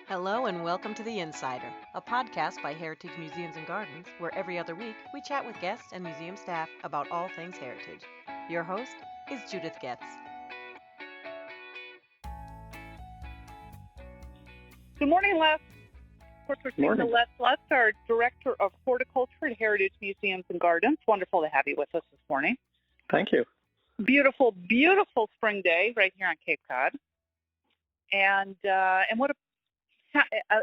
Hello and welcome to The Insider, a podcast by Heritage Museums and Gardens, where every other week we chat with guests and museum staff about all things heritage. Your host is Judith Getz. Good morning, Les. Of course, we're speaking to Les Lutz, our Director of Horticulture at Heritage Museums and Gardens. Wonderful to have you with us this morning. Thank you. Beautiful, beautiful spring day right here on Cape Cod. And what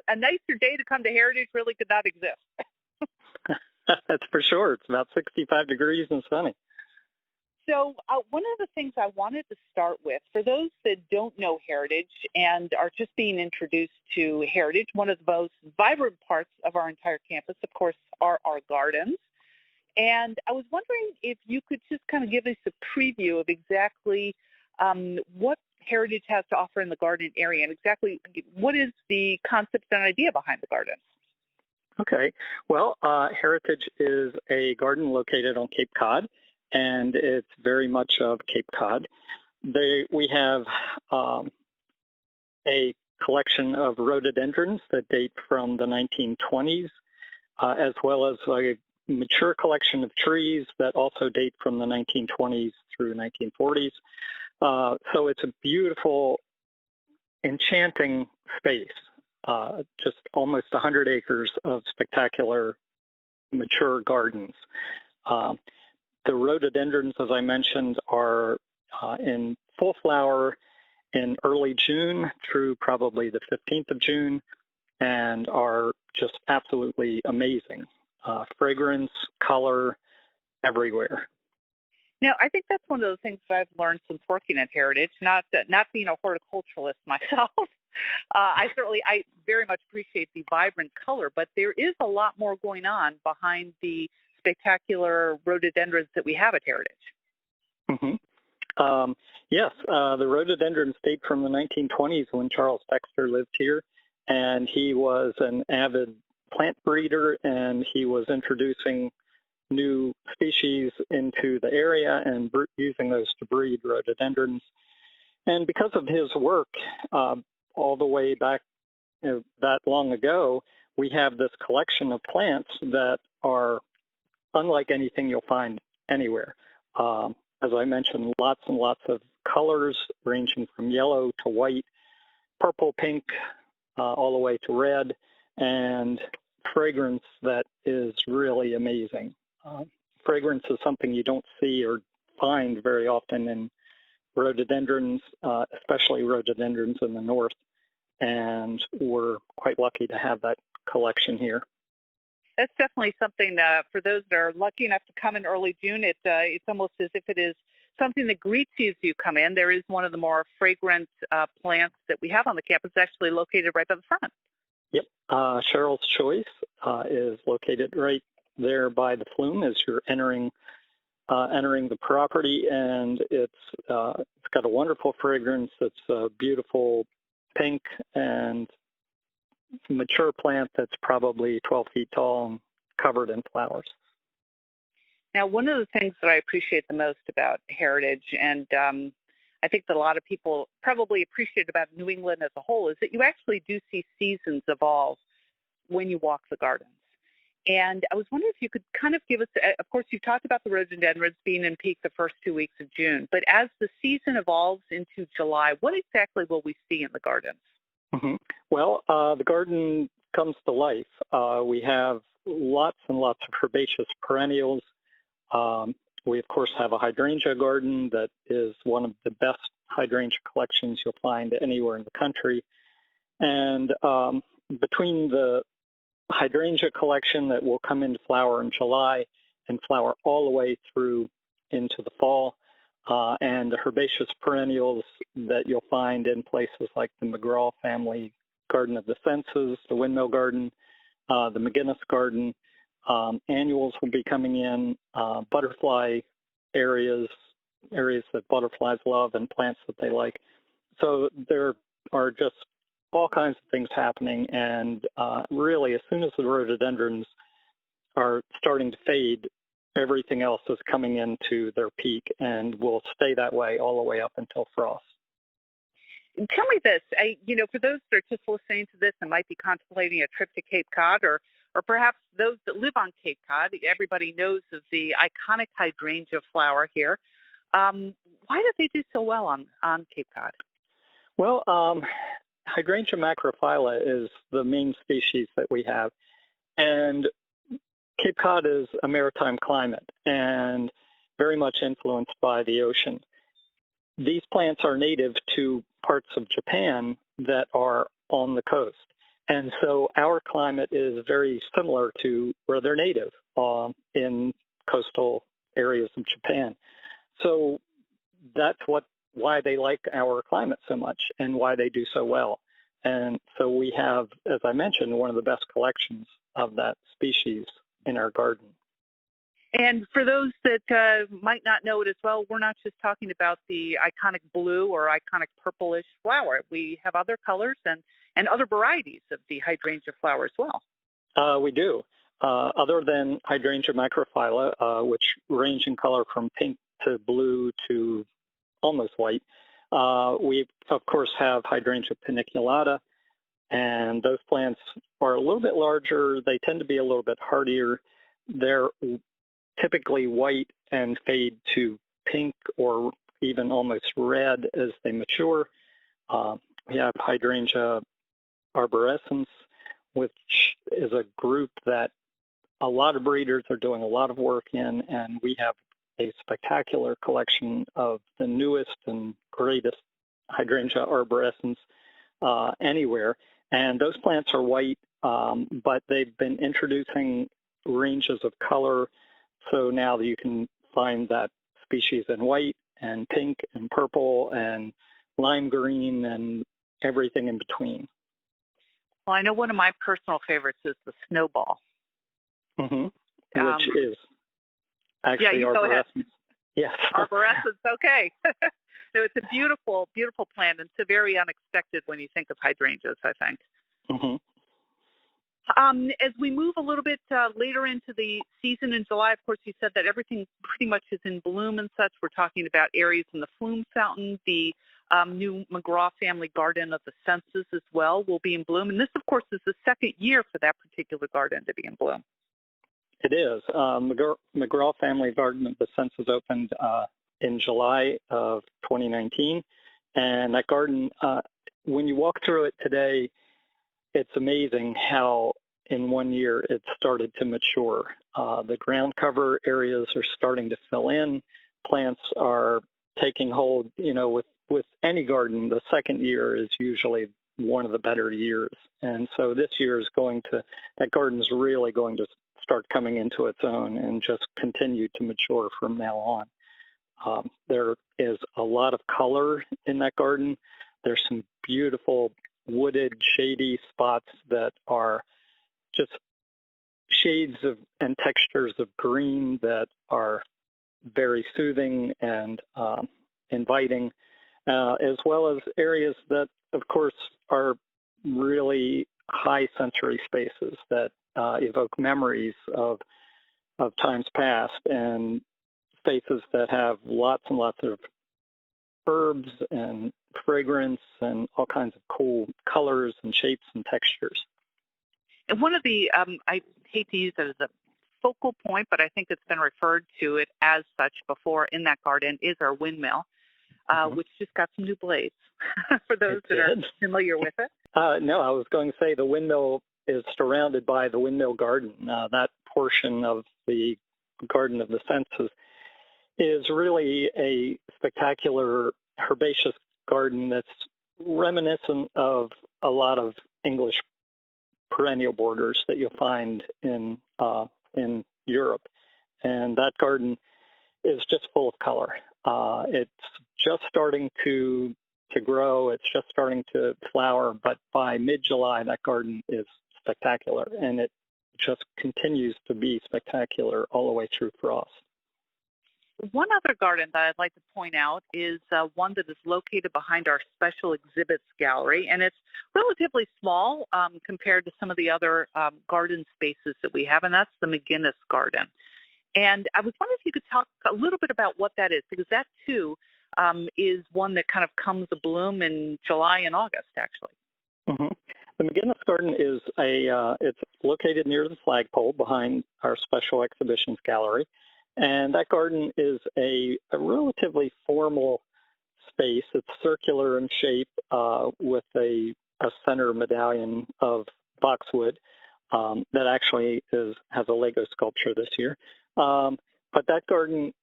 a nicer day to come to Heritage really could not exist. That's for sure. It's about 65 degrees and sunny. So one of the things I wanted to start with, for those that don't know Heritage and are just being introduced to Heritage, one of the most vibrant parts of our entire campus, of course, are our gardens. And I was wondering if you could just kind of give us a preview of exactly what Heritage has to offer in the garden area and exactly what is the concept and idea behind the garden. Okay. Well, Heritage is a garden located on Cape Cod, and it's very much of Cape Cod. We have a collection of rhododendrons that date from the 1920s, as well as a mature collection of trees that also date from the 1920s through 1940s. So it's a beautiful, enchanting space, just almost 100 acres of spectacular mature gardens. The rhododendrons, as I mentioned, are in full flower in early June through probably the 15th of June and are just absolutely amazing. Fragrance, color, everywhere. Now, I think that's one of the things that I've learned since working at Heritage, not being a horticulturalist myself. I very much appreciate the vibrant color, but there is a lot more going on behind the spectacular rhododendrons that we have at Heritage. Mm-hmm. Yes, the rhododendrons date from the 1920s when Charles Dexter lived here, and he was an avid plant breeder, and he was introducing new species into the area and using those to breed rhododendrons. And because of his work, all the way back that long ago, we have this collection of plants that are unlike anything you'll find anywhere. As I mentioned, lots and lots of colors ranging from yellow to white, purple, pink, all the way to red, and fragrance that is really amazing. Fragrance is something you don't see or find very often in rhododendrons, especially rhododendrons in the north, and we're quite lucky to have that collection here. That's definitely something for those that are lucky enough to come in early June. It's almost as if it is something that greets you as you come in. There is one of the more fragrant plants that we have on the campus, actually located right by the front. Yep, Cheryls Choice is located right there by the flume as you're entering the property, and it's got a wonderful fragrance. It's a beautiful pink and mature plant that's probably 12 feet tall and covered in flowers. Now, one of the things that I appreciate the most about Heritage, and I think that a lot of people probably appreciate about New England as a whole, is that you actually do see seasons evolve when you walk the gardens. And I was wondering if you could kind of give us, of course, you've talked about the rhododendrons being in peak the first 2 weeks of June, but as the season evolves into July, what exactly will we see in the gardens? Mm-hmm. Well, the garden comes to life. We have lots and lots of herbaceous perennials. We, of course, have a hydrangea garden that is one of the best hydrangea collections you'll find anywhere in the country. And between the hydrangea collection that will come into flower in July and flower all the way through into the fall, and the herbaceous perennials that you'll find in places like the McGraw family Garden of the Senses, the Windmill Garden, the McGuiness Garden. Annuals will be coming in, butterfly areas that butterflies love and plants that they like. So there are just all kinds of things happening, and really, as soon as the rhododendrons are starting to fade, everything else is coming into their peak and will stay that way all the way up until frost. Tell me this, for those that are just listening to this and might be contemplating a trip to Cape Cod, or perhaps those that live on Cape Cod, everybody knows of the iconic hydrangea flower here. Why do they do so well on Cape Cod? Well, Hydrangea Macrophylla is the main species that we have. And Cape Cod is a maritime climate and very much influenced by the ocean. These plants are native to parts of Japan that are on the coast. And so our climate is very similar to where they're native in coastal areas of Japan. So that's why they like our climate so much and why they do so well. And so we have, as I mentioned, one of the best collections of that species in our garden. And for those that might not know it as well, we're not just talking about the iconic blue or iconic purplish flower. We have other colors and other varieties of the hydrangea flower as well. We do. Other than Hydrangea Macrophylla, which range in color from pink to blue to almost white, we, of course, have Hydrangea Paniculata, and those plants are a little bit larger. They tend to be a little bit hardier. They're typically white and fade to pink or even almost red as they mature. We have Hydrangea arborescens, which is a group that a lot of breeders are doing a lot of work in, and we have a spectacular collection of the newest and greatest Hydrangea arborescens anywhere. And those plants are white, but they've been introducing ranges of color. So now you can find that species in white and pink and purple and lime green and everything in between. Well, I know one of my personal favorites is the Snowball. Mm-hmm. Which is actually arborescence. Yes. Arborescence, okay. So it's a beautiful, beautiful plant, and it's very unexpected when you think of hydrangeas, I think. Mm-hmm. As we move a little bit later into the season in July, of course, you said that everything pretty much is in bloom and such. We're talking about areas in the Flume Fountain, the new McGraw family garden of the Senses as well will be in bloom. And this, of course, is the second year for that particular garden to be in bloom. It is. McGraw family garden of the Senses opened in July of 2019. And that garden, when you walk through it today, it's amazing how in 1 year it started to mature. The ground cover areas are starting to fill in. Plants are taking hold. With any garden, the second year is usually one of the better years. And so this year is that garden's really going to start coming into its own and just continue to mature from now on. There is a lot of color in that garden. There's some beautiful wooded, shady spots that are just shades of and textures of green that are very soothing and inviting, as well as areas that, of course, are really high sensory spaces that evoke memories of times past, and spaces that have lots and lots of herbs and fragrance and all kinds of cool colors and shapes and textures. And one of the, I hate to use it as a focal point, but I think it's been referred to it as such before in that garden, is our windmill, which just got some new blades for those that are familiar with it. No, I was going to say the windmill is surrounded by the Windmill Garden. That portion of the Garden of the Senses is really a spectacular herbaceous garden that's reminiscent of a lot of English perennial borders that you'll find in Europe. And that garden is just full of color. It's just starting to grow. It's just starting to flower. But by mid-July, that garden is spectacular. And it just continues to be spectacular all the way through frost. One other garden that I'd like to point out is one that is located behind our special exhibits gallery, and it's relatively small compared to some of the other garden spaces that we have, and that's the McGuiness Garden. And I was wondering if you could talk a little bit about what that is, because that, too, is one that kind of comes to bloom in July and August, actually. Mm-hmm. The McGuiness Garden is it's located near the flagpole behind our special exhibitions gallery. And that garden is a relatively formal space. It's circular in shape with a center medallion of boxwood that actually has a Lego sculpture this year. But that garden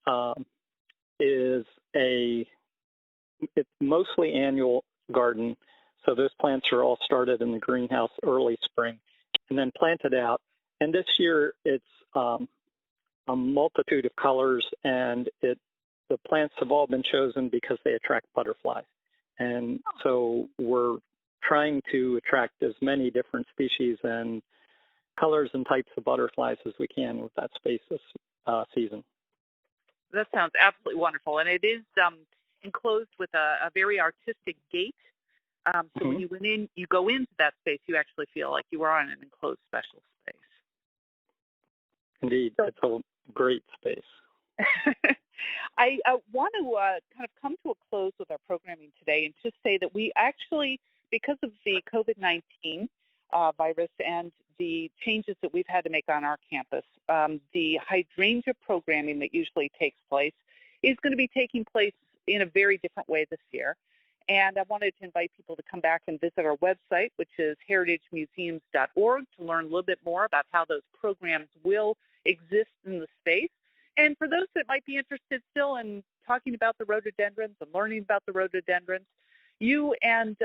is it's mostly annual garden. So those plants are all started in the greenhouse early spring and then planted out. And this year it's a multitude of colors, and the plants have all been chosen because they attract butterflies. And so we're trying to attract as many different species and colors and types of butterflies as we can with that space this season. That sounds absolutely wonderful. And it is enclosed with a very artistic gate. So when you go into that space, you actually feel like you are in an enclosed special space. Indeed, it's a great space. I want to kind of come to a close with our programming today and just say that we actually, because of the COVID-19 virus and the changes that we've had to make on our campus, the hydrangea programming that usually takes place is going to be taking place in a very different way this year. And I wanted to invite people to come back and visit our website, which is heritagemuseums.org, to learn a little bit more about how those programs will exist in the space. And for those that might be interested still in talking about the rhododendrons and learning about the rhododendrons, you and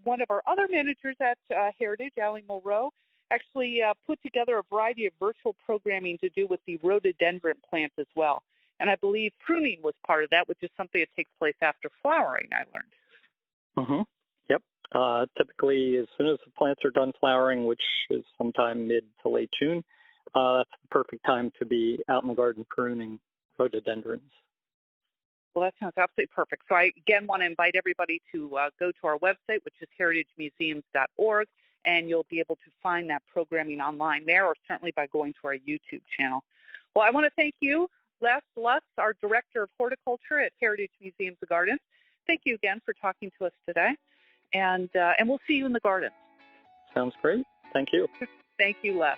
one of our other managers at Heritage, Allie Mulrow, actually put together a variety of virtual programming to do with the rhododendron plant as well. And I believe pruning was part of that, which is something that takes place after flowering, I learned. Mm-hmm. Yep. Typically, as soon as the plants are done flowering, which is sometime mid to late June, that's the perfect time to be out in the garden pruning rhododendrons. Well, that sounds absolutely perfect. So I, again, want to invite everybody to go to our website, which is heritagemuseums.org, and you'll be able to find that programming online there, or certainly by going to our YouTube channel. Well, I want to thank you, Les Lutz, our Director of Horticulture at Heritage Museums and Gardens. Thank you again for talking to us today, and we'll see you in the garden. Sounds great. Thank you. Thank you, Les.